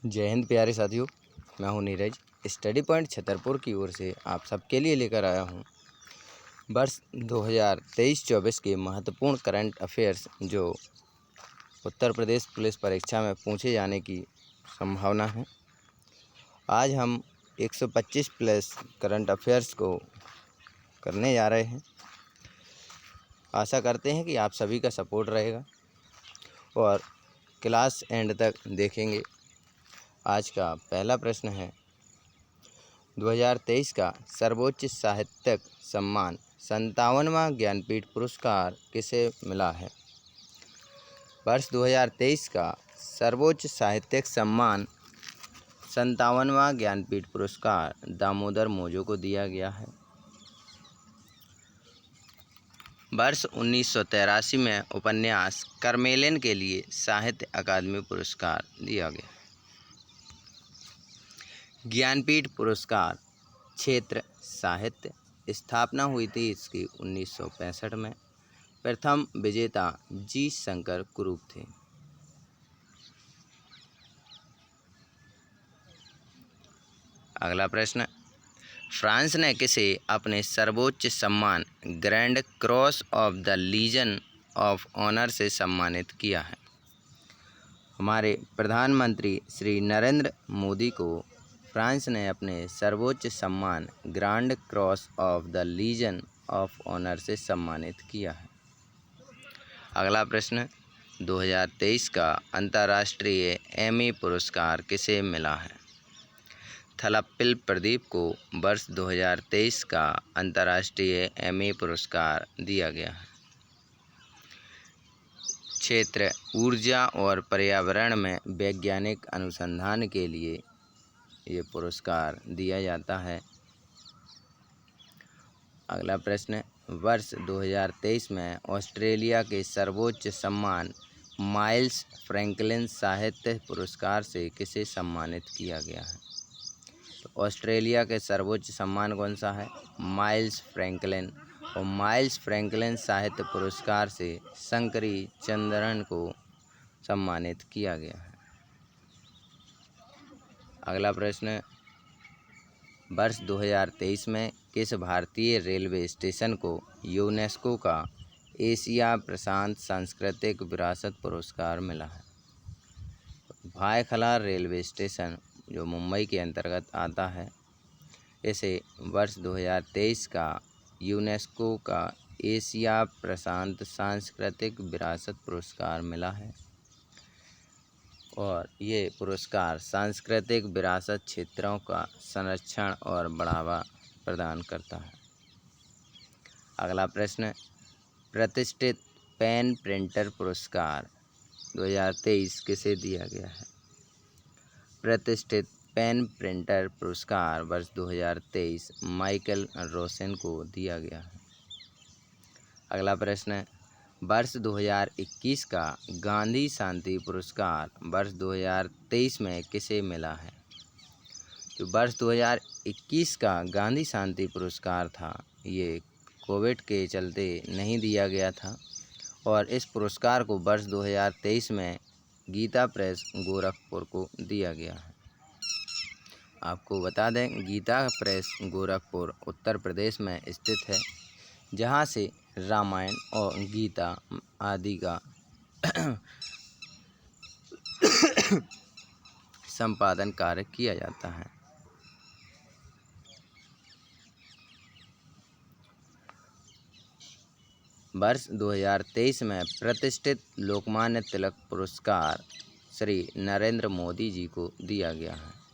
जय हिंद प्यारे साथियों, मैं हूं नीरज। स्टडी पॉइंट छतरपुर की ओर से आप सबके लिए लेकर आया हूं वर्ष 2023-24 के महत्वपूर्ण करंट अफेयर्स जो उत्तर प्रदेश पुलिस परीक्षा में पूछे जाने की संभावना है। आज हम 125 प्लस करंट अफेयर्स को करने जा रहे हैं। आशा करते हैं कि आप सभी का सपोर्ट रहेगा और क्लास एंड तक देखेंगे। आज का पहला प्रश्न है, 2023 का सर्वोच्च साहित्यिक सम्मान 57वां ज्ञानपीठ पुरस्कार किसे मिला है? वर्ष 2023 का सर्वोच्च साहित्यिक सम्मान 57वां ज्ञानपीठ पुरस्कार दामोदर मौजो को दिया गया है। वर्ष 1983 में उपन्यास करमेलिन के लिए साहित्य अकादमी पुरस्कार दिया गया। ज्ञानपीठ पुरस्कार क्षेत्र साहित्य, स्थापना हुई थी इसकी 1965 में। प्रथम विजेता जी शंकर कुरूप थे। अगला प्रश्न, फ्रांस ने किसे अपने सर्वोच्च सम्मान Grand Cross of the Legion of Honour से सम्मानित किया है? हमारे प्रधानमंत्री श्री नरेंद्र मोदी को फ्रांस ने अपने सर्वोच्च सम्मान Grand Cross of the Legion of Honour से सम्मानित किया है। अगला प्रश्न, 2023 का अंतर्राष्ट्रीय एमी पुरस्कार किसे मिला है? थलप्पिल प्रदीप को वर्ष 2023 का अंतर्राष्ट्रीय एमी पुरस्कार दिया गया है। क्षेत्र ऊर्जा और पर्यावरण में वैज्ञानिक अनुसंधान के लिए ये पुरस्कार दिया जाता है। अगला प्रश्न, वर्ष 2023 में ऑस्ट्रेलिया के सर्वोच्च सम्मान माइल्स फ्रैंकलिन साहित्य पुरस्कार से किसे सम्मानित किया गया है? तो ऑस्ट्रेलिया के सर्वोच्च सम्मान कौन सा है? Miles Franklin. और माइल्स फ्रैंकलिन साहित्य पुरस्कार से शंकरी चंद्रन को सम्मानित किया गया है। अगला प्रश्न, वर्ष 2023 में किस भारतीय रेलवे स्टेशन को यूनेस्को का एशिया प्रशांत सांस्कृतिक विरासत पुरस्कार मिला है? भायखला रेलवे स्टेशन जो मुंबई के अंतर्गत आता है, इसे वर्ष 2023 का यूनेस्को का एशिया प्रशांत सांस्कृतिक विरासत पुरस्कार मिला है। और ये पुरस्कार सांस्कृतिक विरासत क्षेत्रों का संरक्षण और बढ़ावा प्रदान करता है। अगला प्रश्न, प्रतिष्ठित पेन प्रिंटर पुरस्कार 2023 किसे दिया गया है? प्रतिष्ठित पेन प्रिंटर पुरस्कार वर्ष 2023 माइकल रोसेन को दिया गया है। अगला प्रश्न, वर्ष 2021 का गांधी शांति पुरस्कार वर्ष 2023 में किसे मिला है? तो वर्ष 2021 का गांधी शांति पुरस्कार था, ये कोविड के चलते नहीं दिया गया था और इस पुरस्कार को वर्ष 2023 में गीता प्रेस गोरखपुर को दिया गया है। आपको बता दें, गीता प्रेस गोरखपुर उत्तर प्रदेश में स्थित है, जहाँ से रामायण और गीता आदि का संपादन कार्य किया जाता है। वर्ष 2023 में प्रतिष्ठित लोकमान्य तिलक पुरस्कार श्री नरेंद्र मोदी जी को दिया गया है।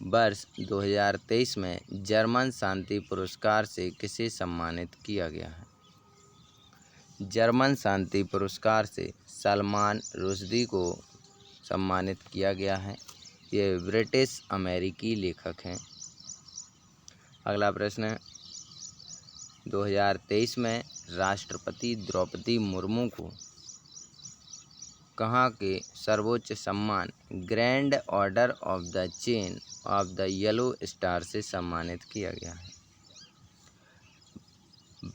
वर्ष 2023 में जर्मन शांति पुरस्कार से किसे सम्मानित किया गया है? जर्मन शांति पुरस्कार से सलमान रुश्दी को सम्मानित किया गया है। ये ब्रिटिश अमेरिकी लेखक हैं। अगला प्रश्न, 2023 में राष्ट्रपति द्रौपदी मुर्मू को कहाँ के सर्वोच्च सम्मान grand order of the chain of the yellow star से सम्मानित किया गया है?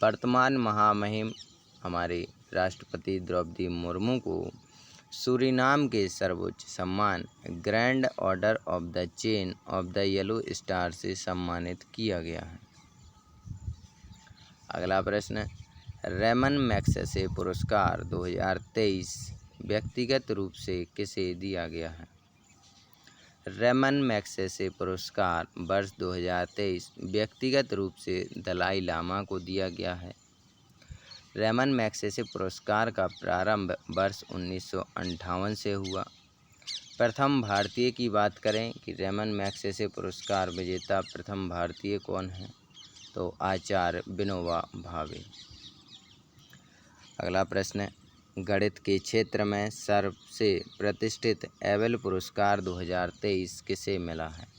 वर्तमान महामहिम हमारे राष्ट्रपति द्रौपदी मुर्मू को सूरीनाम के सर्वोच्च सम्मान grand order of the chain of the yellow star से सम्मानित किया गया है। अगला प्रश्न, रेमन मैग्सेसे पुरस्कार 2023 व्यक्तिगत रूप से किसे दिया गया है? रेमन मैग्सेसे पुरस्कार वर्ष 2023 व्यक्तिगत रूप से दलाई लामा को दिया गया है। रेमन मैग्सेसे पुरस्कार का प्रारंभ वर्ष 1958 से हुआ। प्रथम भारतीय की बात करें कि रेमन मैग्सेसे पुरस्कार विजेता प्रथम भारतीय कौन है, तो आचार्य विनोबा भावे। अगला प्रश्न, गणित के क्षेत्र में सबसे प्रतिष्ठित एबेल पुरस्कार 2023 किसे मिला है?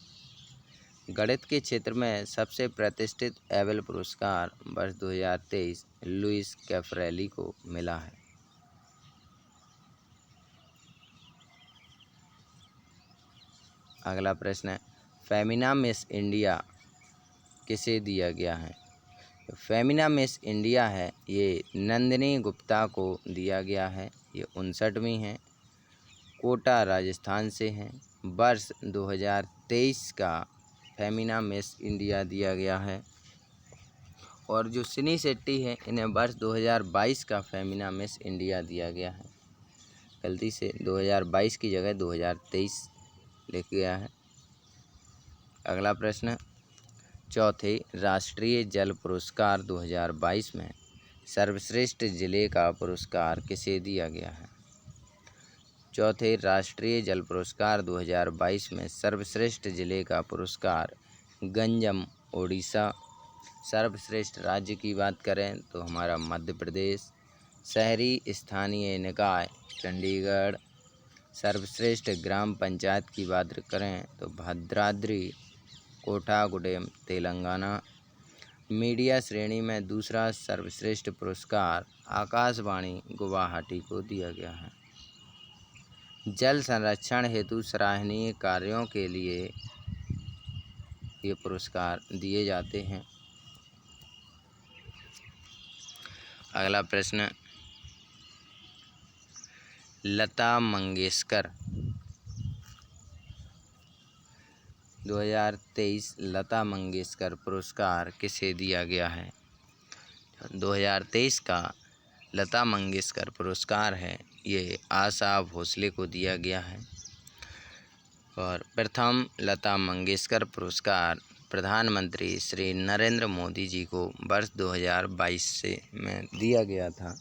गणित के क्षेत्र में सबसे प्रतिष्ठित एबेल पुरस्कार वर्ष 2023 लुइस कैफरेली को मिला है। अगला प्रश्न, फेमिना मिस इंडिया किसे दिया गया है? फेमिना मिस इंडिया है ये नंदिनी गुप्ता को दिया गया है। ये 59वीं हैं, कोटा राजस्थान से हैं। वर्ष 2023 का फेमिना मिस इंडिया दिया गया है। और जो सिनी शेट्टी है इन्हें वर्ष 2022 का फेमिना मिस इंडिया दिया गया है। गलती से 2022 की जगह 2023 लिख गया है। अगला प्रश्न, चौथे राष्ट्रीय जल पुरस्कार 2022 में सर्वश्रेष्ठ जिले का पुरस्कार किसे दिया गया है? चौथे राष्ट्रीय जल पुरस्कार 2022 में सर्वश्रेष्ठ जिले का पुरस्कार गंजम ओडिशा। सर्वश्रेष्ठ राज्य की बात करें तो हमारा मध्य प्रदेश। शहरी स्थानीय निकाय चंडीगढ़। सर्वश्रेष्ठ ग्राम पंचायत की बात करें तो भद्राद्री कोठागुडेम तेलंगाना। मीडिया श्रेणी में दूसरा सर्वश्रेष्ठ पुरस्कार आकाशवाणी गुवाहाटी को दिया गया है। जल संरक्षण हेतु सराहनीय कार्यों के लिए ये पुरस्कार दिए जाते हैं। अगला प्रश्न, लता मंगेशकर 2023 लता मंगेशकर पुरस्कार किसे दिया गया है? 2023 का लता मंगेशकर पुरस्कार है ये आशा भोसले को दिया गया है। और प्रथम लता मंगेशकर पुरस्कार प्रधानमंत्री श्री नरेंद्र मोदी जी को वर्ष 2022 से में दिया गया था।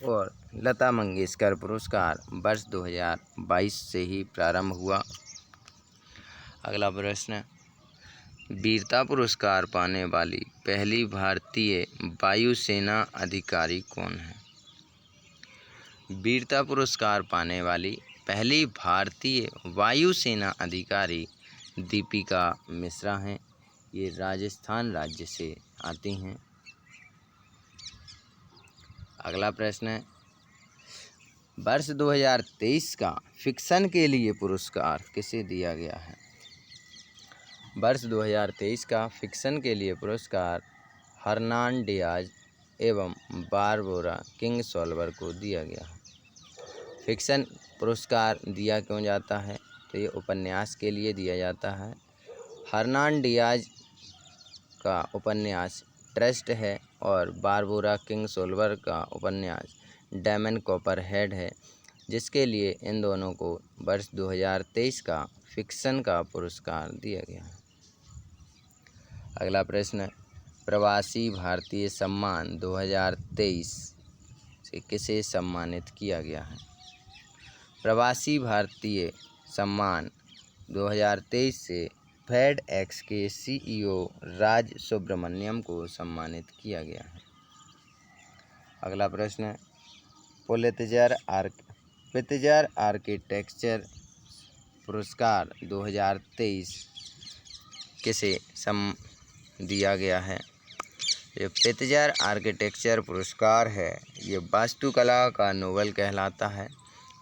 और लता मंगेशकर पुरस्कार वर्ष 2022 से ही प्रारंभ हुआ। अगला प्रश्न, वीरता पुरस्कार पाने वाली पहली भारतीय वायुसेना अधिकारी कौन है? वीरता पुरस्कार पाने वाली पहली भारतीय वायुसेना अधिकारी दीपिका मिश्रा हैं। ये राजस्थान राज्य से आती हैं। अगला प्रश्न, वर्ष 2023 का फिक्शन के लिए पुरस्कार किसे दिया गया है? वर्ष 2023 का फिक्शन के लिए पुरस्कार हर्नान डियाज एवं बारबोरा किंगसोल्वर को दिया गया है। फिक्शन पुरस्कार दिया क्यों जाता है? तो ये उपन्यास के लिए दिया जाता है। हर्नान डियाज का उपन्यास ट्रस्ट है और बारबोरा किंगसोल्वर का उपन्यास डेमन कॉपरहेड है, जिसके लिए इन दोनों को वर्ष 2023 का फिक्शन का पुरस्कार दिया गया है। अगला प्रश्न, प्रवासी भारतीय सम्मान 2023 से किसे सम्मानित किया गया है? प्रवासी भारतीय सम्मान 2023 से फेड एक्स के CEO राज सुब्रमण्यम को सम्मानित किया गया है। अगला प्रश्न, पुलित्जर आर्किटेक्चर पुरस्कार 2023 किसे दिया गया है? ये पुलित्जर आर्किटेक्चर पुरस्कार है ये वास्तुकला का नोबेल कहलाता है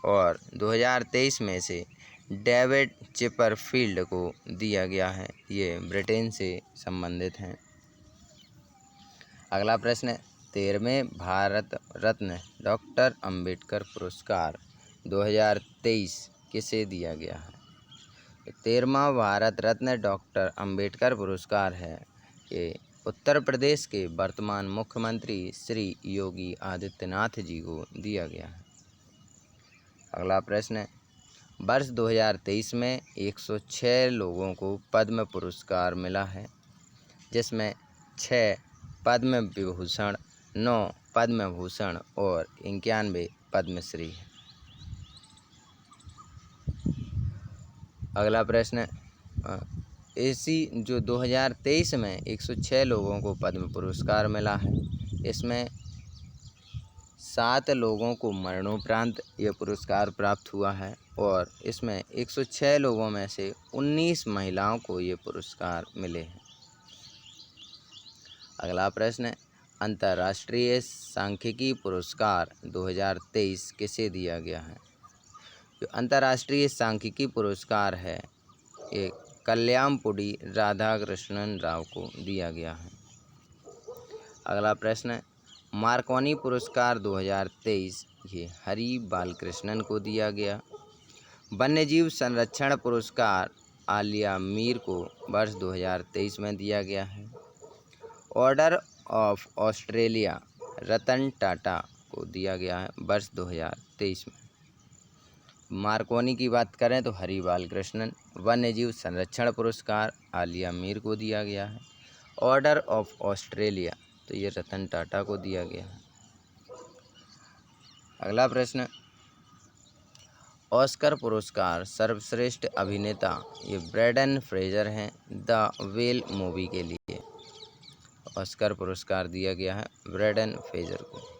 और 2023 में से डेविड चिपरफील्ड को दिया गया है। ये ब्रिटेन से संबंधित हैं। अगला प्रश्न, 13वें भारत रत्न डॉक्टर अंबेडकर पुरस्कार 2023 किसे दिया गया है? 13वां भारत रत्न डॉक्टर अंबेडकर पुरस्कार है ये उत्तर प्रदेश के वर्तमान मुख्यमंत्री श्री योगी आदित्यनाथ जी को दिया गया है। अगला प्रश्न, वर्ष 2023 में 106 लोगों को पद्म पुरस्कार मिला है, जिसमें 6 पद्म विभूषण, 9 पद्म भूषण और 91 पद्मश्री है। अगला प्रश्न, ऐसी जो 2023 में 106 लोगों को पद्म पुरस्कार मिला है, इसमें 7 लोगों को मरणोपरांत ये पुरस्कार प्राप्त हुआ है और इसमें 106 लोगों में से 19 महिलाओं को ये पुरस्कार मिले हैं। अगला प्रश्न, अंतर्राष्ट्रीय सांख्यिकी पुरस्कार 2023 किसे दिया गया है? जो अंतर्राष्ट्रीय सांख्यिकी पुरस्कार है ये कल्याणपुडी राधाकृष्णन राव को दिया गया है। अगला प्रश्न, मार्कोनी पुरस्कार 2023 ये हरि बालकृष्णन को दिया गया। वन्यजीव संरक्षण पुरस्कार आलिया मीर को वर्ष 2023 में दिया गया है। Order of Australia Ratan Tata को दिया गया है वर्ष 2023 में। मार्कोनी की बात करें तो हरि बालकृष्णन, वन्यजीव संरक्षण पुरस्कार आलिया मीर को दिया गया है। ऑर्डर ऑफ ऑस्ट्रेलिया तो ये रतन टाटा को दिया गया है। अगला प्रश्न, ऑस्कर पुरस्कार सर्वश्रेष्ठ अभिनेता ये ब्रेंडन फ्रेजर हैं द वेल मूवी के लिए। ऑस्कर पुरस्कार दिया गया है ब्रेंडन फ्रेजर को।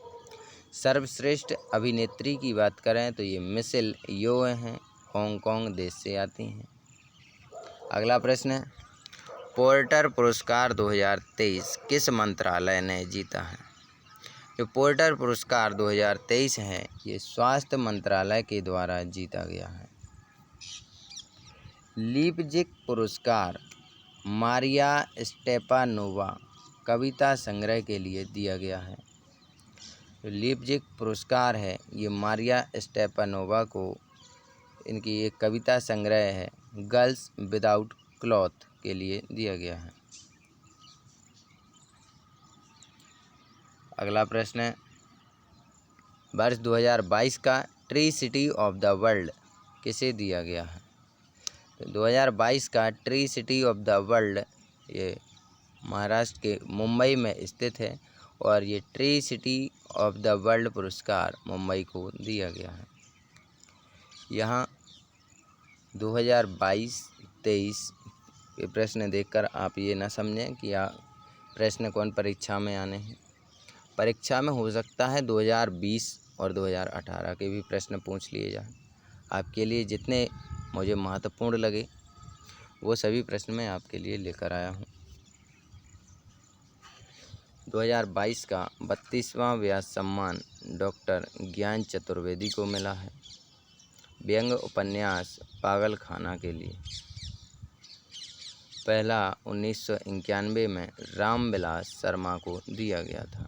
सर्वश्रेष्ठ अभिनेत्री की बात करें तो ये मिशेल यो हैं, हांगकांग देश से आती हैं। अगला प्रश्न, पोर्टर पुरस्कार 2023 किस मंत्रालय ने जीता है? जो पोर्टर पुरस्कार 2023 है ये स्वास्थ्य मंत्रालय के द्वारा जीता गया है। लीपजिग पुरस्कार मारिया स्टेपानोवा कविता संग्रह के लिए दिया गया है। लीपजिग पुरस्कार है ये मारिया स्टेपानोवा को, इनकी एक कविता संग्रह है गर्ल्स विदाउट क्लॉथ के लिए दिया गया है। अगला प्रश्न, वर्ष 2022 का tree city of the world किसे दिया गया है? तो 2022 का tree city of the world ये महाराष्ट्र के मुंबई में स्थित है और ये tree city of the world पुरस्कार मुंबई को दिया गया है। यहाँ 2022-23 ये प्रश्न देखकर आप ये ना समझें कि प्रश्न कौन परीक्षा में आने हैं। परीक्षा में हो सकता है 2020 और 2018 के भी प्रश्न पूछ लिए जाएं। आपके लिए जितने मुझे महत्वपूर्ण लगे वो सभी प्रश्न मैं आपके लिए लेकर आया हूँ। 2022 का 32वां व्यास सम्मान डॉक्टर ज्ञान चतुर्वेदी को मिला है व्यंग उपन्यास पागल खाना के लिए। पहला 1991 में रामविलास शर्मा को दिया गया था।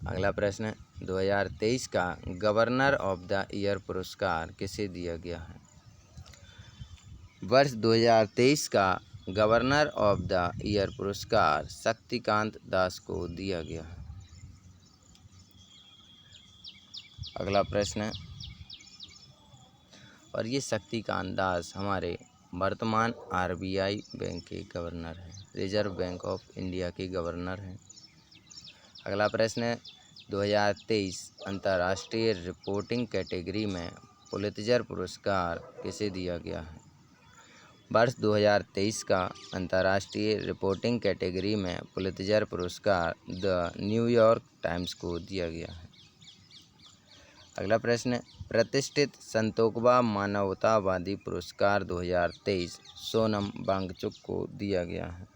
अगला प्रश्न, 2023 का गवर्नर ऑफ द ईयर पुरस्कार किसे दिया गया है? वर्ष 2023 का गवर्नर ऑफ द ईयर पुरस्कार शक्तिकांत दास को दिया गया है। अगला प्रश्न, और ये शक्तिकांत दास हमारे वर्तमान RBI बैंक के गवर्नर हैं, रिजर्व बैंक ऑफ इंडिया के गवर्नर हैं। अगला प्रश्न, 2023 अंतर्राष्ट्रीय रिपोर्टिंग कैटेगरी में पुलित्जर पुरस्कार किसे दिया गया है? वर्ष 2023 का अंतर्राष्ट्रीय रिपोर्टिंग कैटेगरी में पुलित्जर पुरस्कार द न्यूयॉर्क टाइम्स को दिया गया है। अगला प्रश्न, प्रतिष्ठित संतोकबा मानवतावादी पुरस्कार 2023 सोनम वांगचुक को दिया गया है।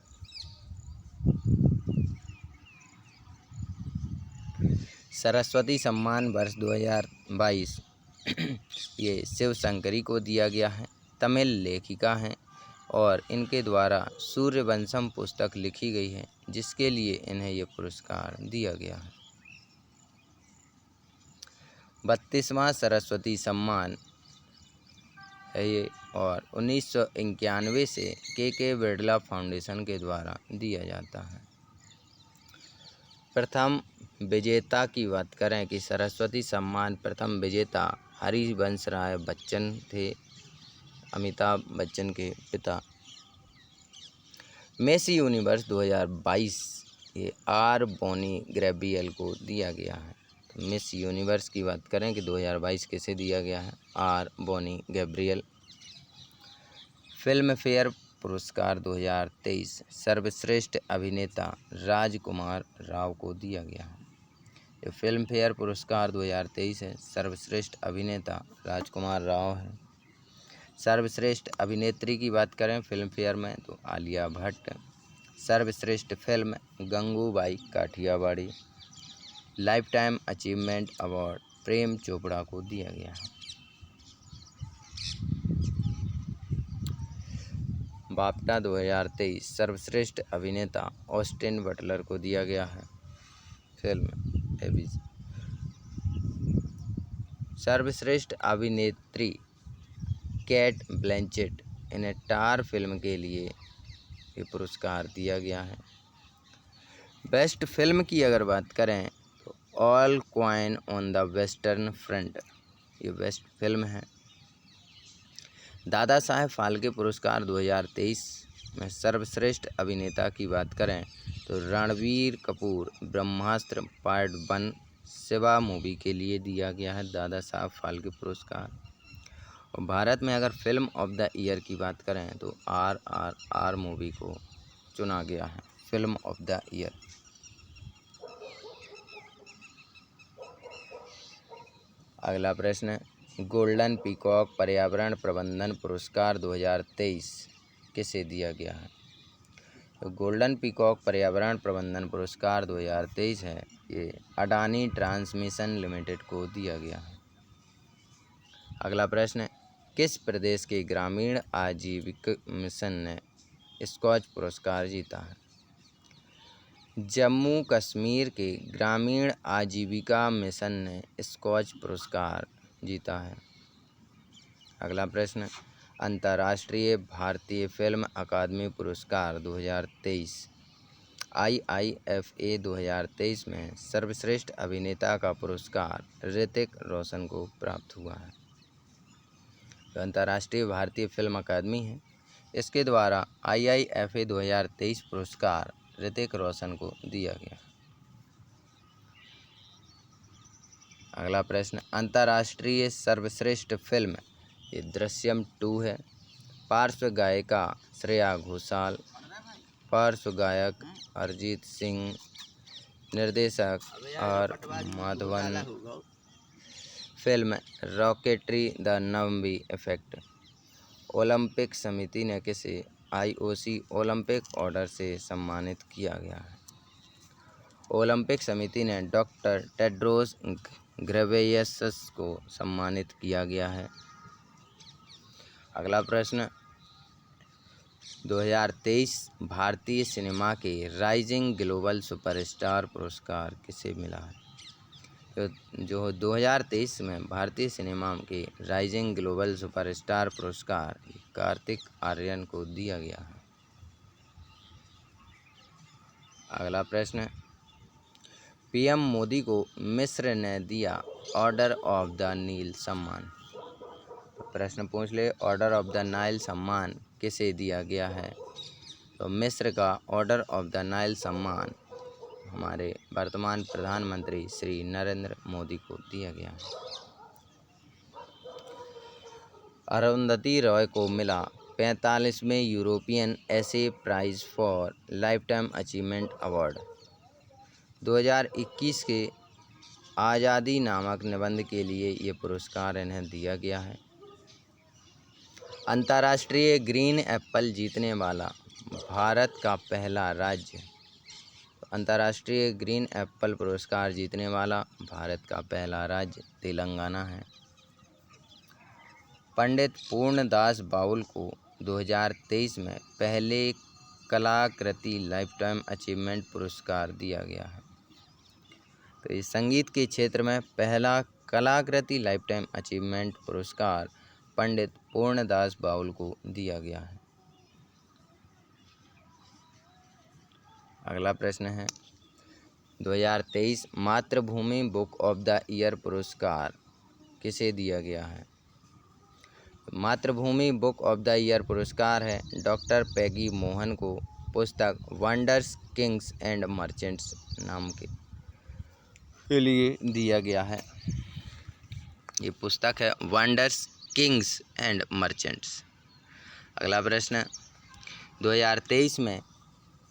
सरस्वती सम्मान वर्ष 2022 ये शिव शंकरी को दिया गया है। तमिल लेखिका हैं और इनके द्वारा सूर्यवंशम पुस्तक लिखी गई है जिसके लिए इन्हें ये पुरस्कार दिया गया है। 32वां सरस्वती सम्मान है ये, और 1991 से के बिरला फाउंडेशन के द्वारा दिया जाता है। प्रथम विजेता की बात करें कि सरस्वती सम्मान प्रथम विजेता हरिवंश राय बच्चन थे, अमिताभ बच्चन के पिता। मिस यूनिवर्स 2022 ये आर बोनी गैब्रियल को दिया गया है। तो मिस यूनिवर्स की बात करें कि 2022 किसे दिया गया है? R Bonney Gabriel. Filmfare पुरस्कार 2023 सर्वश्रेष्ठ अभिनेता राजकुमार राव को दिया गया है। ये फिल्म फेयर पुरस्कार 2023 है, सर्वश्रेष्ठ अभिनेता राजकुमार राव है। सर्वश्रेष्ठ अभिनेत्री की बात करें फिल्म फेयर में तो आलिया भट्ट। सर्वश्रेष्ठ film Gangubai Kathiawadi. Lifetime achievement award Prem Chopra को दिया गया है। बाफ्टा 2023 सर्वश्रेष्ठ अभिनेता ऑस्टिन बटलर को दिया गया है। Film ABC. सर्वश्रेष्ठ अभिनेत्री केट ब्लैंचेट इन्हें टार फिल्म के लिए ये पुरस्कार दिया गया है। बेस्ट फिल्म की अगर बात करें तो all coin on the western front ये बेस्ट फिल्म है। दादा साहेब फाल्के पुरस्कार 2023 में सर्वश्रेष्ठ अभिनेता की बात करें तो रणबीर कपूर ब्रह्मास्त्र पार्ट 1 शिवा मूवी के लिए दिया गया है दादा साहब फाल्के पुरस्कार। और भारत में अगर फिल्म ऑफ द ईयर की बात करें तो RRR मूवी को चुना गया है फिल्म ऑफ द ईयर। अगला प्रश्न, गोल्डन पीकॉक पर्यावरण प्रबंधन पुरस्कार 2023 किसे दिया गया है? तो गोल्डन पीकॉक पर्यावरण प्रबंधन पुरस्कार 2023 है, ये अडानी ट्रांसमिशन लिमिटेड को दिया गया है। अगला प्रश्न, किस प्रदेश के ग्रामीण आजीविका मिशन ने स्कॉच पुरस्कार जीता है? जम्मू कश्मीर के ग्रामीण आजीविका मिशन ने स्कॉच पुरस्कार जीता है। अगला प्रश्न, अंतर्राष्ट्रीय भारतीय फिल्म अकादमी पुरस्कार 2023 IIFA 2023 में सर्वश्रेष्ठ अभिनेता का पुरस्कार ऋतिक रोशन को प्राप्त हुआ है। तो अंतर्राष्ट्रीय भारतीय फिल्म अकादमी है, इसके द्वारा IIFA 2023 पुरस्कार ऋतिक रोशन को दिया गया। अगला प्रश्न, अंतर्राष्ट्रीय सर्वश्रेष्ठ फिल्म ये दृश्यम 2 है। पार्श्व गायिका श्रेया घोषाल, पार्श्व गायक अरिजीत सिंह, निर्देशक R Madhavan. Film rocketry the Nambi effect. Olympic समिति ने किसे IOC ओलंपिक ऑर्डर से सम्मानित किया गया है? ओलंपिक समिति ने डॉक्टर टेड्रोस घेब्रेयेसस को सम्मानित किया गया है। अगला प्रश्न, 2023 भारतीय सिनेमा के राइजिंग ग्लोबल सुपरस्टार पुरस्कार किसे मिला है? तो जो 2023 में भारतीय सिनेमा के राइजिंग ग्लोबल सुपरस्टार पुरस्कार कार्तिक आर्यन को दिया गया है। अगला प्रश्न, PM मोदी को मिस्र ने दिया ऑर्डर ऑफ द नील सम्मान। प्रश्न पूछ ले, ऑर्डर ऑफ द नाइल सम्मान किसे दिया गया है? तो मिस्र का ऑर्डर ऑफ द नाइल सम्मान हमारे वर्तमान प्रधानमंत्री श्री नरेंद्र मोदी को दिया गया है। अरुंधति रॉय को मिला 45वें European essay prize for lifetime achievement award. 2021 के आज़ादी नामक निबंध के लिए ये पुरस्कार इन्हें दिया गया है। अंतर्राष्ट्रीय ग्रीन एप्पल जीतने वाला भारत का पहला राज्य। अंतर्राष्ट्रीय ग्रीन एप्पल पुरस्कार जीतने वाला भारत का पहला राज्य तेलंगाना है। पंडित पूर्णदास बाउल को 2023 में पहले कलाकृति लाइफ टाइम अचीवमेंट पुरस्कार दिया गया है। तो इस संगीत के क्षेत्र में पहला कलाकृति लाइफटाइम अचीवमेंट पुरस्कार पंडित पूर्णदास बाउल को दिया गया है। अगला प्रश्न है 2023 मातृभूमि बुक ऑफ द ईयर पुरस्कार किसे दिया गया है? मातृभूमि बुक ऑफ द ईयर पुरस्कार है डॉक्टर पैगी मोहन को पुस्तक वंडर्स किंग्स एंड मर्चेंट्स नाम के लिए दिया गया है। ये पुस्तक है वंडर्स किंग्स एंड मर्चेंट्स। अगला प्रश्न 2023 में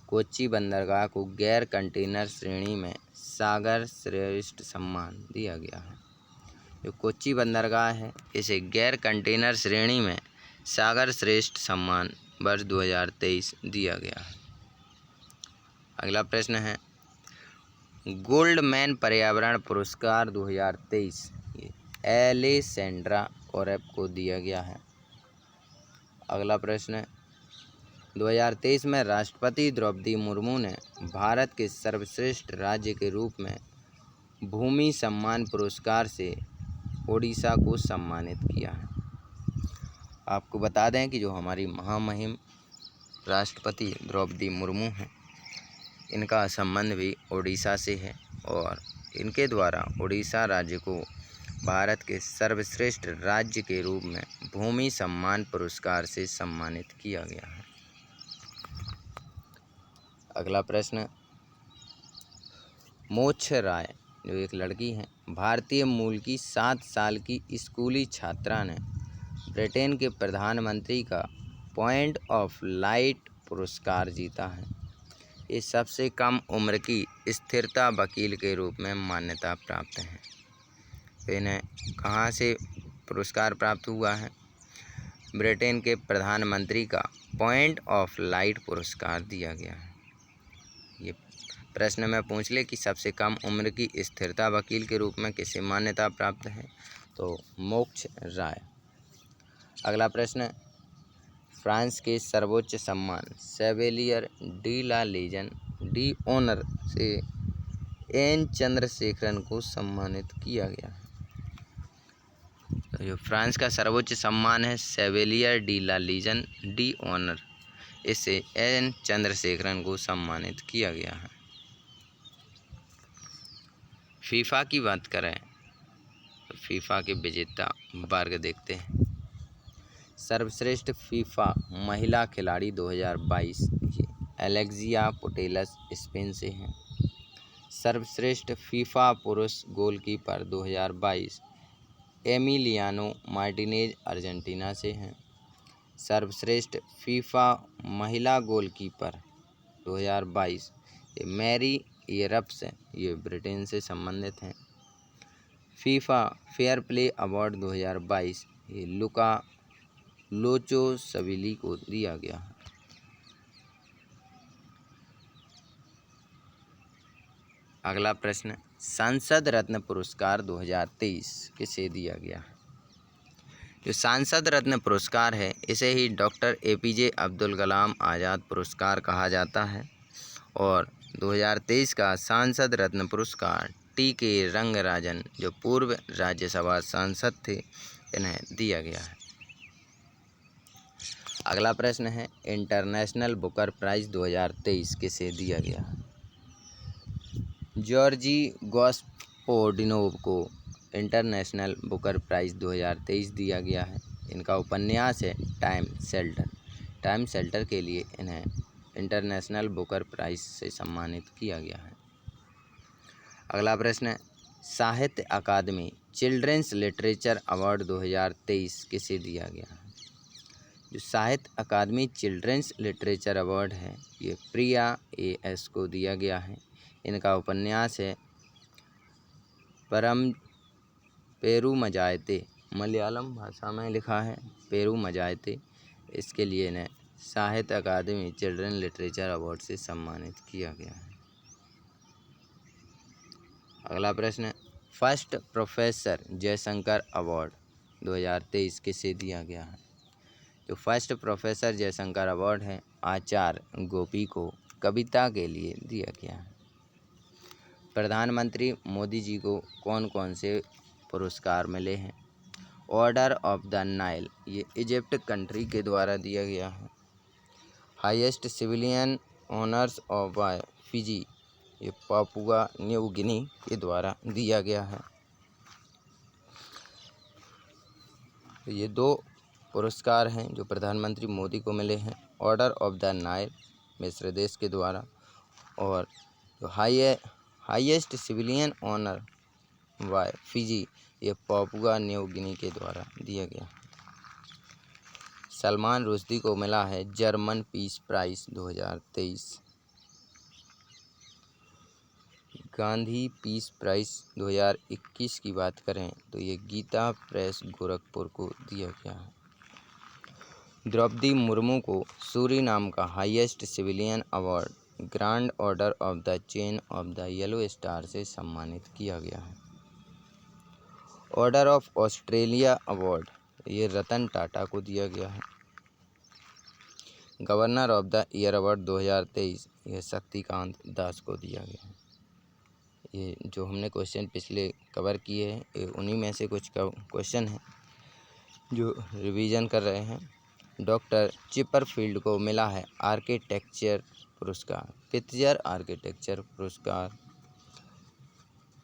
कोच्चि बंदरगाह को गैर कंटेनर श्रेणी में सागर श्रेष्ठ सम्मान दिया गया है। जो कोच्चि बंदरगाह है इसे गैर कंटेनर श्रेणी में सागर श्रेष्ठ सम्मान वर्ष 2023 दिया गया है। अगला प्रश्न है गोल्डमैन पर्यावरण पुरस्कार 2023 एलेसेंड्रा कोरेप को दिया गया है। अगला प्रश्न 2023 में राष्ट्रपति द्रौपदी मुर्मू ने भारत के सर्वश्रेष्ठ राज्य के रूप में भूमि सम्मान पुरस्कार से ओडिशा को सम्मानित किया है। आपको बता दें कि जो हमारी महामहिम राष्ट्रपति द्रौपदी मुर्मू हैं इनका संबंध भी ओडिशा से है और इनके द्वारा ओडिशा राज्य को भारत के सर्वश्रेष्ठ राज्य के रूप में भूमि सम्मान पुरस्कार से सम्मानित किया गया है। अगला प्रश्न मोक्ष राय जो एक लड़की हैं भारतीय मूल की 7 साल की स्कूली छात्रा ने ब्रिटेन के प्रधानमंत्री का पॉइंट ऑफ लाइट पुरस्कार जीता है। ये सबसे कम उम्र की स्थिरता वकील के रूप में मान्यता प्राप्त है। तो इन्हें कहाँ से पुरस्कार प्राप्त हुआ है? ब्रिटेन के प्रधानमंत्री का पॉइंट ऑफ लाइट पुरस्कार दिया गया है। ये प्रश्न में पूछ ले कि सबसे कम उम्र की स्थिरता वकील के रूप में किसे मान्यता प्राप्त है, तो मोक्ष राय। अगला प्रश्न फ्रांस के सर्वोच्च सम्मान शेवेलियर डी ला लीजन डी ऑनर से एन चंद्रशेखरन को सम्मानित किया गया है। तो जो फ्रांस का सर्वोच्च सम्मान है शेवेलियर डी ला लीजन डी ऑनर, इससे एन चंद्रशेखरन को सम्मानित किया गया है। फीफा की बात करें तो फीफा के विजेता वर्ग देखते हैं। सर्वश्रेष्ठ फीफा महिला खिलाड़ी 2022 ये एलेक्सिया पुटेलस स्पेन से हैं। सर्वश्रेष्ठ फीफा पुरुष गोलकीपर 2022 एमिलियानो मार्टिनेज अर्जेंटीना से हैं। सर्वश्रेष्ठ फीफा महिला गोलकीपर 2022 ये मैरी एरप्स ये ब्रिटेन से संबंधित हैं। फीफा फेयर प्ले अवार्ड 2022 ये लुका लोचो सविली को दिया गया है। अगला प्रश्न सांसद रत्न पुरस्कार 2023 किसे दिया गया है? जो सांसद रत्न पुरस्कार है इसे ही डॉक्टर APJ अब्दुल कलाम आज़ाद पुरस्कार कहा जाता है और 2023 का सांसद रत्न पुरस्कार TK रंगराजन जो पूर्व राज्यसभा सांसद थे इन्हें दिया गया है। अगला प्रश्न है इंटरनेशनल बुकर प्राइज़ 2023 किसे दिया गया है? जॉर्जी गॉस्पोडिनोव को इंटरनेशनल बुकर प्राइज़ 2023 दिया गया है। इनका उपन्यास है टाइम शेल्टर। टाइम शेल्टर के लिए इन्हें इंटरनेशनल बुकर प्राइज़ से सम्मानित किया गया है। अगला प्रश्न साहित्य अकादमी चिल्ड्रंस लिटरेचर अवार्ड 2023 किसे दिया गया है? जो साहित्य अकादमी चिल्ड्रंस लिटरेचर अवार्ड है ये प्रिया AS को दिया गया है। इनका उपन्यास है परम पेरूमजायते, मलयालम भाषा में लिखा है पेरूमजायते। इसके लिए इन्हें साहित्य अकादमी चिल्ड्रन लिटरेचर अवार्ड से सम्मानित किया गया है। अगला प्रश्न फर्स्ट प्रोफेसर जयशंकर अवार्ड 2023 किसे दिया गया है? जो फर्स्ट प्रोफेसर जयशंकर अवार्ड है आचार्य गोपी को कविता के लिए दिया गया है। प्रधानमंत्री मोदी जी को कौन कौन से पुरस्कार मिले हैं। ऑर्डर ऑफ द नाइल ये इजिप्ट कंट्री के द्वारा दिया गया है। Highest civilian honours of Fiji ये पापुआ न्यू गिनी के द्वारा दिया गया है। ये 2 पुरस्कार हैं जो प्रधानमंत्री मोदी को मिले हैं। ऑर्डर ऑफ द नाइल मिस्र देश के द्वारा और जो highest civilian honour by Fiji ये पापुआ न्यू गिनी के द्वारा दिया गया। सलमान रुश्दी को मिला है German peace prize 2023। Gandhi peace prize 2021 की बात करें तो ये गीता प्रेस गोरखपुर को दिया गया है। द्रौपदी मुर्मू को सूरीनाम का highest civilian award grand order of the chain of the yellow star से सम्मानित किया गया है। ऑर्डर ऑफ ऑस्ट्रेलिया अवार्ड ये रतन टाटा को दिया गया है। Governor of the year award 2023 ये शक्तिकांत दास को दिया गया है। ये जो हमने क्वेश्चन पिछले कवर किए हैं ये उन्हीं में से कुछ क्वेश्चन हैं जो रिवीजन कर रहे हैं। डॉक्टर चिपरफील्ड को मिला है आर्किटेक्चर पुरस्कार, पित्जर आर्किटेक्चर पुरस्कार।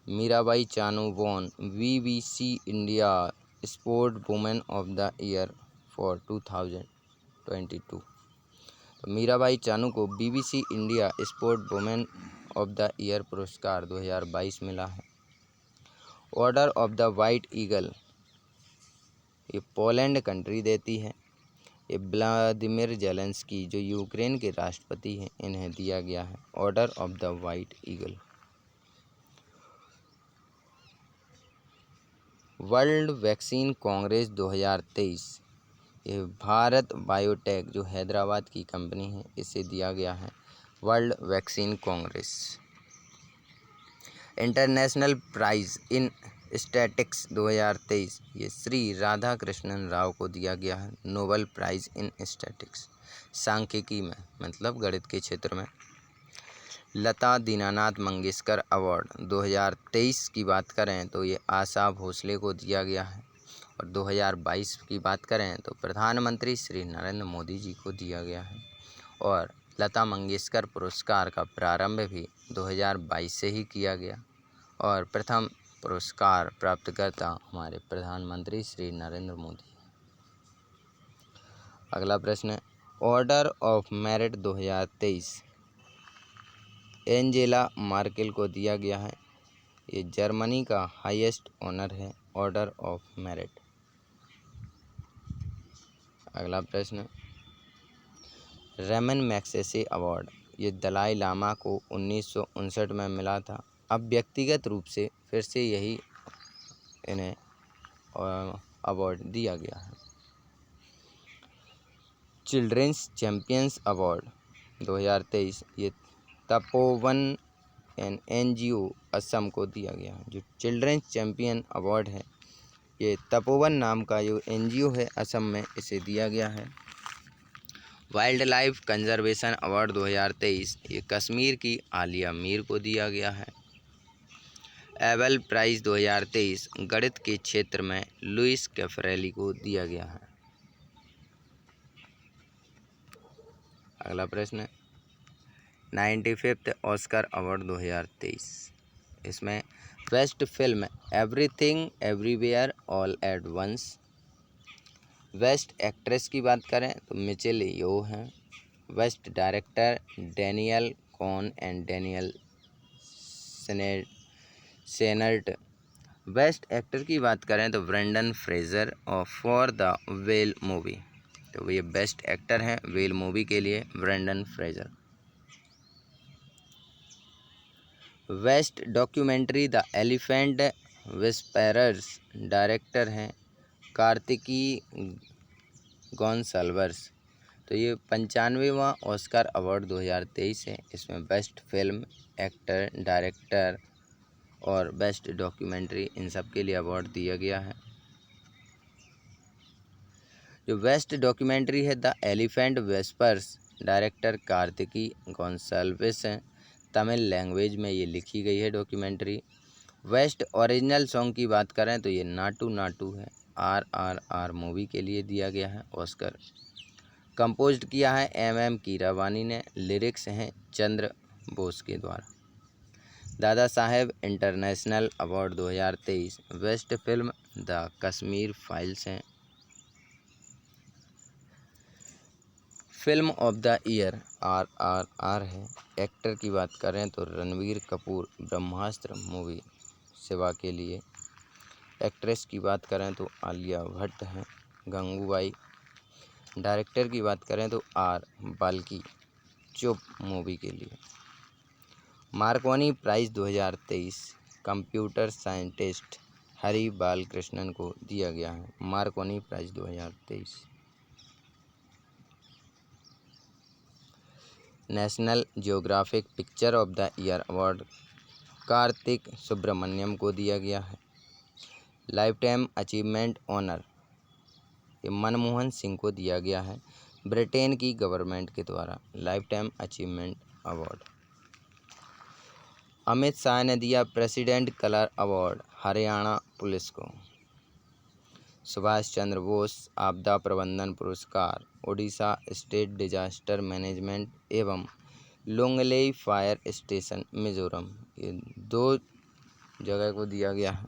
Mirabai Chanu won BBC India sport women of the year for 2022। तो मीराबाई चानू को BBC India sport women of the year पुरस्कार 2022 मिला है। Order of the white eagle ये पोलैंड कंट्री देती है। ये व्लादिमीर जेलेंस्की जो यूक्रेन के राष्ट्रपति हैं इन्हें दिया गया है order of the white eagle. World vaccine Congress 2023 ये भारत बायोटेक जो हैदराबाद की कंपनी है इसे दिया गया है world vaccine congress. International prize in statistics 2023 ये श्री राधा कृष्णन राव को दिया गया है नोबेल प्राइज इन स्टैटिक्स सांख्यिकी में मतलब गणित के क्षेत्र में। लता दीनानाथ मंगेशकर अवार्ड 2023 की बात करें तो ये आशा भोसले को दिया गया है और 2022 की बात करें तो प्रधानमंत्री श्री नरेंद्र मोदी जी को दिया गया है। और लता मंगेशकर पुरस्कार का प्रारंभ भी 2022 से ही किया गया और प्रथम पुरस्कार प्राप्तकर्ता हमारे प्रधानमंत्री श्री नरेंद्र मोदी। अगला प्रश्न order of merit 2023 Angela Merkel को दिया गया है। ये जर्मनी का हाईएस्ट ऑनर है ऑर्डर ऑफ मेरिट। अगला प्रश्न रेमन मैग्सेसे अवार्ड ये दलाई लामा को 1959 में मिला था। अब व्यक्तिगत रूप से फिर से यही इन्हें अवार्ड दिया गया है। चिल्ड्रेंस चैम्पियंस अवार्ड 2023 ये तपोवन NGO असम को दिया गया है। जो चिल्ड्रेंस चैम्पियन अवार्ड है ये तपोवन नाम का जो NGO है असम में इसे दिया गया है। वाइल्ड लाइफ कंजर्वेशन अवार्ड 2023 ये कश्मीर की आलिया मीर को दिया गया है। एबल प्राइज़ 2023 गणित के क्षेत्र में लुइस कैफरेली को दिया गया है। अगला प्रश्न 95th ऑस्कर अवार्ड 2023 इसमें best film everything everywhere all at once. Best actress की बात करें तो मिचेल यो हैं। Best director Daniel Kwan and Daniel Scheinert. Best actor की बात करें तो ब्रेंडन फ्रेजर और फॉर द वेल मूवी तो ये बेस्ट एक्टर हैं वेल मूवी के लिए Brendan Fraser. Best documentary the elephant whisperers director हैं कार्तिकी गोंसाल्वर्स। तो ये 95वां ऑस्कर अवार्ड 2023 है। इसमें बेस्ट फिल्म एक्टर डायरेक्टर और बेस्ट डॉक्यूमेंट्री इन सब के लिए अवार्ड दिया गया है। जो बेस्ट डॉक्यूमेंट्री है the elephant whispers director Kartiki Gonsalves हैं। तमिल लैंग्वेज में ये लिखी गई है डॉक्यूमेंट्री। बेस्ट ओरिजिनल सॉन्ग की बात करें तो ये नाटू नाटू है, RRR मूवी के लिए दिया गया है ऑस्कर। कंपोज्ड किया है MM कीरावानी ने, लिरिक्स हैं चंद्र बोस के द्वारा। Dada Saheb international award 2023 best film the Kashmir files हैं। Film of the year RRR है। एक्टर की बात करें तो रणवीर कपूर ब्रह्मास्त्र मूवी सेवा के लिए। एक्ट्रेस की बात करें तो आलिया भट्ट हैं गंगूबाई। डायरेक्टर की बात करें तो R बाल्की चुप मूवी के लिए। Marconi prize 2023 computer scientist Hari Balakrishnan को दिया गया है। Marconi prize 2023। National Geographic picture of the year award Karthik Subramaniam को दिया गया है। लाइफ टाइम अचीवमेंट ऑनर ये मनमोहन सिंह को दिया गया है ब्रिटेन की गवर्नमेंट के द्वारा। Life time achievement award. Amit Shah ने दिया president colour award Haryana police को। सुभाष चंद्र बोस आपदा प्रबंधन पुरस्कार ओडिशा स्टेट डिजास्टर मैनेजमेंट एवं लोंगलेई फायर स्टेशन मिजोरम, ये 2 जगह को दिया गया है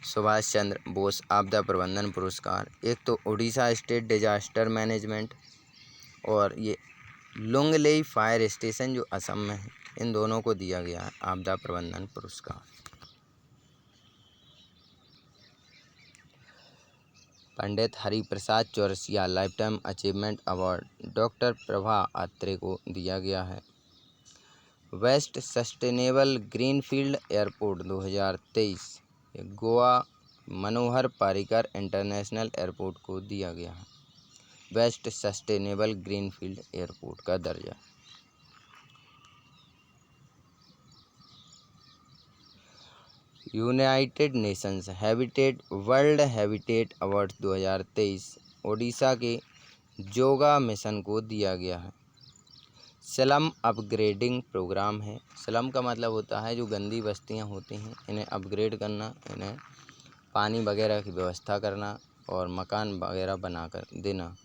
सुभाष चंद्र बोस आपदा प्रबंधन पुरस्कार। एक तो ओडिशा स्टेट डिजास्टर मैनेजमेंट और ये लोंगलेई फायर स्टेशन जो असम में है, इन दोनों को दिया गया है आपदा प्रबंधन पुरस्कार। Pandit Hariprasad Chaurasia lifetime achievement award doctor Prabha Atre को दिया गया है। Best sustainable greenfield airport 2023 Goa Manohar Parrikar international airport को दिया गया है बेस्ट सस्टेनेबल ग्रीनफील्ड एयरपोर्ट का दर्जा। United Nations habitat world habitat award 2023 Odisha के जोगा मिशन को दिया गया है। स्लम अपग्रेडिंग प्रोग्राम है। स्लम का मतलब होता है जो गंदी बस्तियां होती हैं इन्हें अपग्रेड करना, इन्हें पानी वगैरह की व्यवस्था करना और मकान वगैरह बनाकर देना।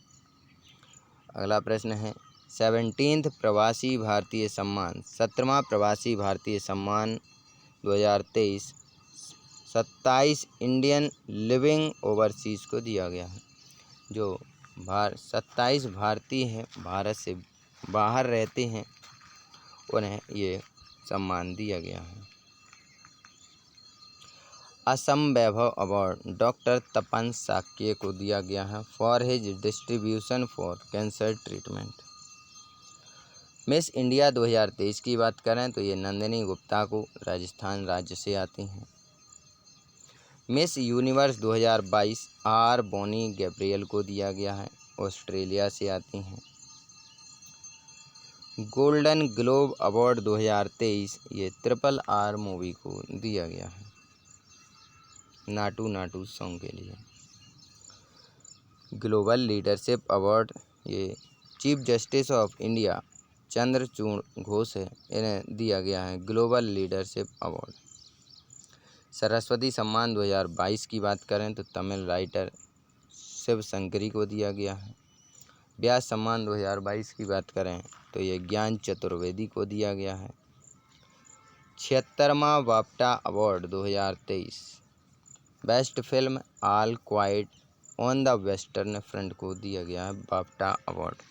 अगला प्रश्न है 17th प्रवासी भारतीय सम्मान 17वां प्रवासी भारतीय सम्मान 2023 27 इंडियन लिविंग ओवरसीज़ को दिया गया है। जो 27 भारतीय हैं भारत से बाहर रहते हैं उन्हें ये सम्मान दिया गया है। असम वैभव अवार्ड डॉक्टर तपन साक्य को दिया गया है for his distribution for cancer treatment. Miss India 2023 की बात करें तो ये नंदिनी गुप्ता को राजस्थान राज्य से आती हैं। मिस यूनिवर्स 2022 R बोनी गैब्रियल को दिया गया है, ऑस्ट्रेलिया से आती हैं। गोल्डन ग्लोब अवार्ड 2023 ये RRR मूवी को दिया गया है नाटू नाटू सॉन्ग के लिए। ग्लोबल लीडरशिप अवार्ड ये chief justice of India Chandrachud Ghosh है, इन्हें दिया गया है ग्लोबल लीडरशिप अवार्ड। सरस्वती सम्मान 2022 की बात करें तो तमिल राइटर शिव शंकरी को दिया गया है। व्यास सम्मान 2022 की बात करें तो ये ज्ञान चतुर्वेदी को दिया गया है। 76वां BAFTA award 2023 best film all quiet on the western front को दिया गया है BAFTA award.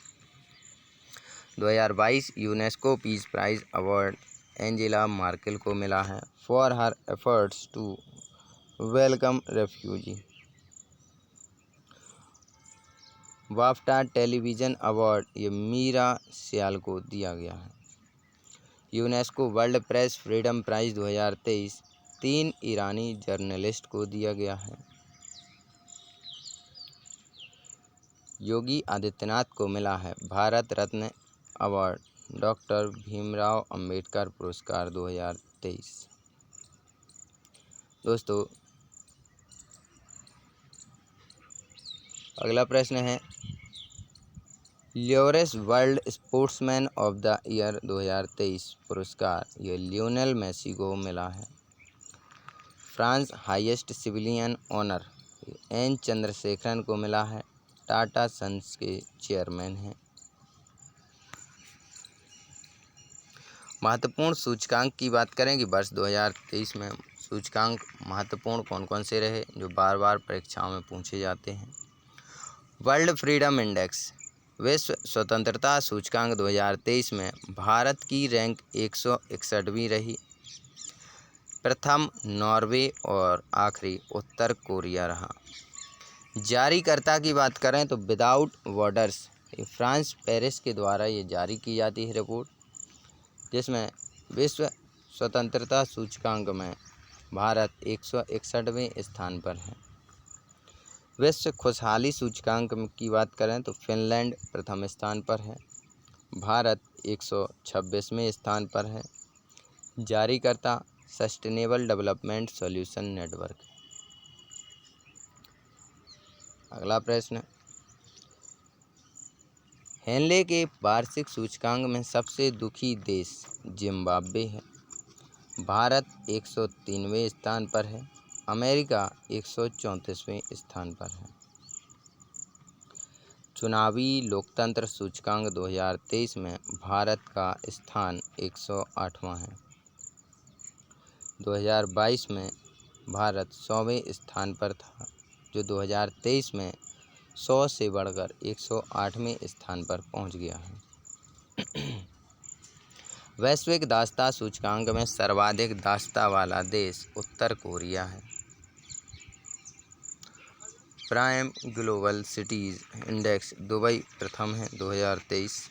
2022 UNESCO peace prize award Angela Merkel को मिला है for her efforts to welcome refugee. BAFTA television award ये मीरा सियाल को दिया गया है। UNESCO world press freedom prize 2023 3 ईरानी जर्नलिस्ट को दिया गया है। योगी आदित्यनाथ को मिला है भारत रत्न अवार्ड डॉक्टर भीमराव अंबेडकर पुरस्कार 2023। दोस्तों अगला प्रश्न है Laureus world sportsman of the year 2023 पुरस्कार ये लियोनेल मेसी को मिला है। France highest civilian honour N Chandrasekaran को मिला है। टाटा सन्स के चेयरमैन हैं। महत्वपूर्ण सूचकांक की बात करें कि वर्ष 2023 में सूचकांक महत्वपूर्ण कौन कौन से रहे जो बार बार परीक्षाओं में पूछे जाते हैं। वर्ल्ड फ्रीडम इंडेक्स विश्व स्वतंत्रता सूचकांक 2023 में भारत की रैंक 161वीं रही। प्रथम नॉर्वे और आखिरी उत्तर कोरिया रहा। जारीकर्ता की बात करें तो विदाउट बॉर्डर्स फ्रांस पेरिस के द्वारा ये जारी की जाती है रिपोर्ट, जिसमें विश्व स्वतंत्रता सूचकांक में भारत 161वें स्थान पर है। विश्व खुशहाली सूचकांक की बात करें तो फिनलैंड प्रथम स्थान पर है। भारत 126वें स्थान पर है। जारीकर्ता सस्टेनेबल डेवलपमेंट सॉल्यूशन नेटवर्क। अगला प्रश्न, हेनले के वार्षिक सूचकांक में सबसे दुखी देश जिम्बाब्वे है। भारत 103वें स्थान पर है। अमेरिका 134वें स्थान पर है। चुनावी लोकतंत्र सूचकांक 2023 में भारत का स्थान 108वां है। 2022 में भारत 100वें स्थान पर था, जो 2023 में 100 से बढ़कर 108वें स्थान पर पहुंच गया है। वैश्विक दासता सूचकांक में सर्वाधिक दासता वाला देश उत्तर कोरिया है। Prime global cities index Dubai प्रथम है 2023।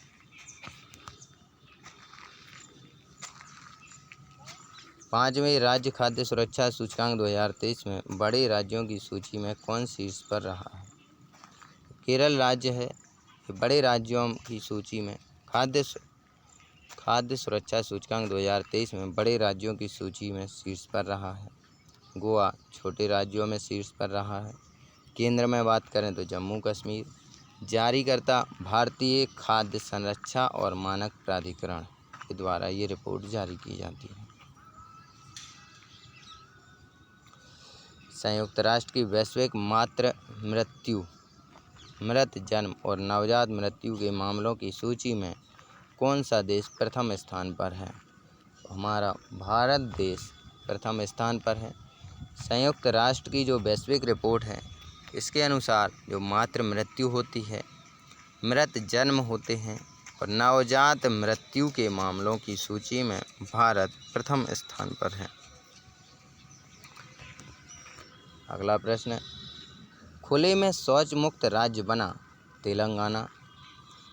पाँचवें राज्य खाद्य सुरक्षा सूचकांक 2023 में बड़े राज्यों की सूची में कौन शीर्ष पर रहा है? केरल राज्य है। बड़े राज्यों की सूची में खाद्य सुरक्षा सूचकांक 2023 में बड़े राज्यों की सूची में शीर्ष पर रहा है। गोवा छोटे राज्यों में शीर्ष पर रहा है। केंद्र में बात करें तो जम्मू कश्मीर। जारीकर्ता भारतीय खाद्य संरक्षा और मानक प्राधिकरण के द्वारा ये रिपोर्ट जारी की जाती है। संयुक्त राष्ट्र की वैश्विक मृत जन्म और नवजात मृत्यु के मामलों की सूची में कौन सा देश प्रथम स्थान पर है? हमारा भारत देश प्रथम स्थान पर है। संयुक्त राष्ट्र की जो वैश्विक रिपोर्ट है, इसके अनुसार जो मातृ मृत्यु होती है, मृत जन्म होते हैं और नवजात मृत्यु के मामलों की सूची में भारत प्रथम स्थान पर है। अगला प्रश्न, खुले में शौच मुक्त राज्य बना तेलंगाना।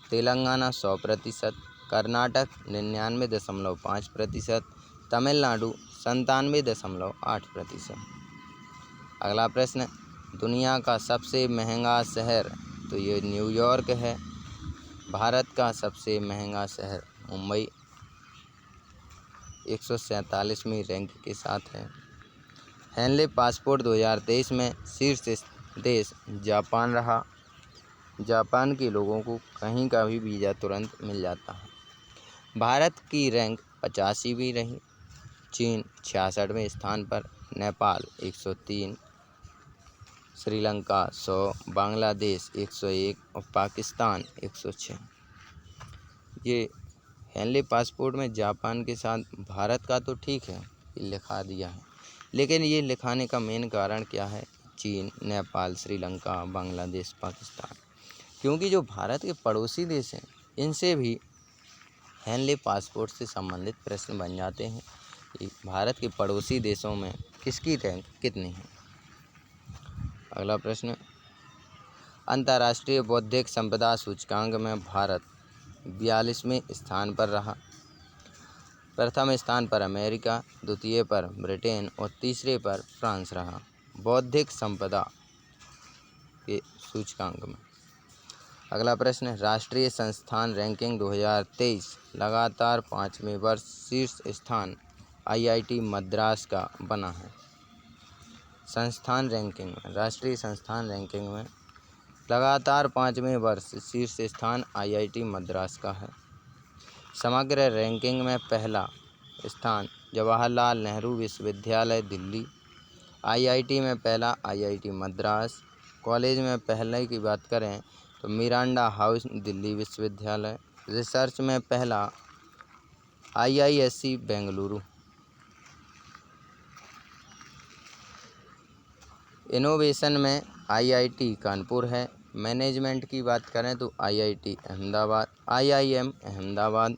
तेलंगाना 100%, कर्नाटक 99.5%, तमिलनाडु 97.8%। अगला प्रश्न, दुनिया का सबसे महंगा शहर तो ये न्यूयॉर्क है। भारत का सबसे महंगा शहर मुंबई 147वीं रैंक के साथ है। हेनले पासपोर्ट 2023 में शीर्ष देश जापान रहा। जापान के लोगों को कहीं का भी वीज़ा तुरंत मिल जाता है। भारत की रैंक 85वीं रही। चीन 66वें स्थान पर, नेपाल 103, श्रीलंका 100, बांग्लादेश 101 और पाकिस्तान 106। ये हेनले पासपोर्ट में जापान के साथ भारत का तो ठीक है, ये लिखा दिया है, लेकिन ये लिखाने का मेन कारण क्या है? चीन, नेपाल, श्रीलंका, बांग्लादेश, पाकिस्तान, क्योंकि जो भारत के पड़ोसी देश हैं, इनसे भी हेनले पासपोर्ट से संबंधित प्रश्न बन जाते हैं कि भारत के पड़ोसी देशों में किसकी रैंक कितनी है। अगला प्रश्न, अंतर्राष्ट्रीय बौद्धिक संपदा सूचकांक में भारत 42वें स्थान पर रहा। प्रथम स्थान पर अमेरिका, द्वितीय पर ब्रिटेन और तीसरे पर फ्रांस रहा बौद्धिक संपदा के सूचकांक में। अगला प्रश्न, राष्ट्रीय संस्थान रैंकिंग 2023 लगातार 5वें वर्ष शीर्ष स्थान IIT मद्रास का बना है। संस्थान रैंकिंग में, राष्ट्रीय संस्थान रैंकिंग में लगातार 5वें वर्ष शीर्ष स्थान IIT मद्रास का है। समग्र रैंकिंग में पहला स्थान जवाहरलाल नेहरू विश्वविद्यालय दिल्ली, आईआईटी में पहला आईआईटी मद्रास। कॉलेज में पहले की बात करें तो मिरांडा हाउस दिल्ली विश्वविद्यालय। रिसर्च में पहला आईआईएससी बेंगलुरु। इनोवेशन में आईआईटी कानपुर है। मैनेजमेंट की बात करें तो IIT Ahmedabad, IIM Ahmedabad.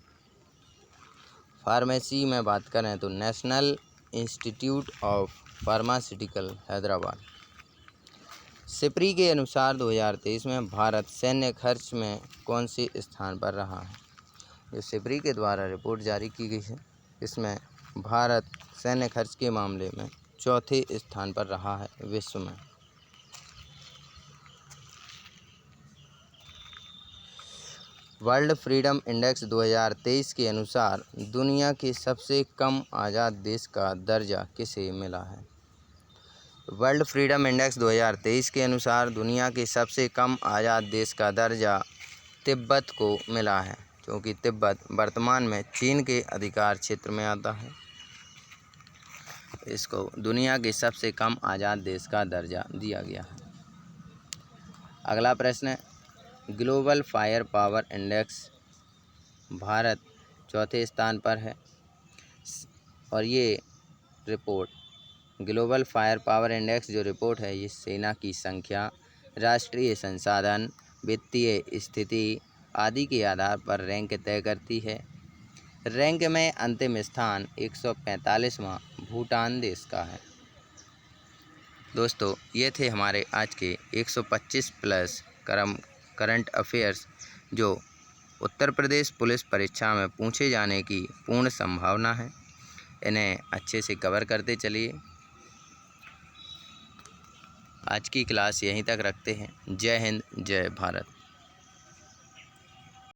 Pharmacy में बात करें तो national institute of pharmaceutical Hyderabad. SIPRI के अनुसार 2023 में भारत सैन्य खर्च में कौन से स्थान पर रहा है। जो सिप्री के द्वारा रिपोर्ट जारी की गई है, इसमें भारत सैन्य खर्च के मामले में चौथे स्थान पर रहा है विश्व में। वर्ल्ड फ्रीडम इंडेक्स 2023 के अनुसार दुनिया के सबसे कम आज़ाद देश का दर्जा किसे मिला है। वर्ल्ड फ्रीडम इंडेक्स 2023 के अनुसार दुनिया के सबसे कम आज़ाद देश का दर्जा तिब्बत को मिला है, क्योंकि तिब्बत वर्तमान में चीन के अधिकार क्षेत्र में आता है। इसको दुनिया के सबसे कम आज़ाद देश का दर्जा दिया गया है। अगला प्रश्न, global fire power index Bharat चौथे स्थान पर है और ये report global fire power index जो रिपोर्ट है, ये सेना की संख्या, राष्ट्रीय संसाधन, वित्तीय स्थिति आदि के आधार पर रैंक तय करती है। रैंक में अंतिम स्थान 145वां भूटान देश का है। दोस्तों, ये थे हमारे आज के 125 प्लस करंट अफेयर्स जो उत्तर प्रदेश पुलिस परीक्षा में पूछे जाने की पूर्ण संभावना है। इन्हें अच्छे से कवर करते चलिए। आज की क्लास यहीं तक रखते हैं। जय हिंद, जय भारत।